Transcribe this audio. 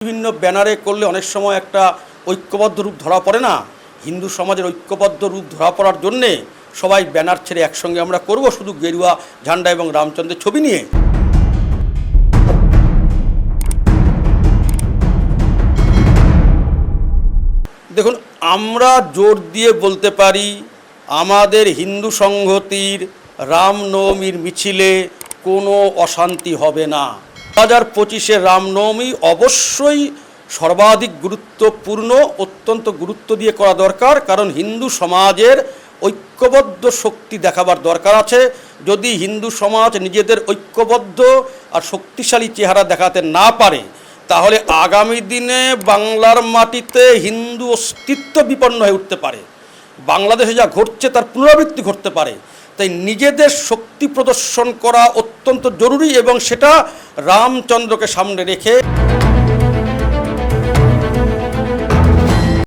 বিভিন্ন ব্যানারে করলে অনেক সময় একটা ঐক্যবদ্ধ রূপ ধরা পড়ে না। হিন্দু সমাজের ঐক্যবদ্ধ রূপ ধরা পড়ার জন্যে সবাই ব্যানার ছেড়ে একসঙ্গে আমরা করব শুধু গেরুয়া ঝান্ডা এবং রামচন্দ্রের ছবি নিয়ে। দেখুন, আমরা জোর দিয়ে বলতে পারি আমাদের হিন্দু সংহতির রামনবমীর মিছিলে কোনো অশান্তি হবে না। 2025-এ রামনবমী অবশ্যই সর্বাধিক গুরুত্বপূর্ণ, অত্যন্ত গুরুত্ব দিয়ে করা দরকার, কারণ হিন্দু সমাজের ঐক্যবদ্ধ শক্তি দেখাবার দরকার আছে। যদি হিন্দু সমাজ নিজেদের ঐক্যবদ্ধ আর শক্তিশালী চেহারা দেখাতে না পারে, তাহলে আগামী দিনে বাংলার মাটিতে হিন্দু অস্তিত্ব বিপন্ন হয়ে উঠতে পারে। বাংলাদেশে যা ঘটছে তার পুনরাবৃত্তি ঘটতে পারে। তাই নিজেদের শক্তি প্রদর্শন করা অত্যন্ত জরুরি এবং সেটা রামচন্দ্রকে সামনে রেখে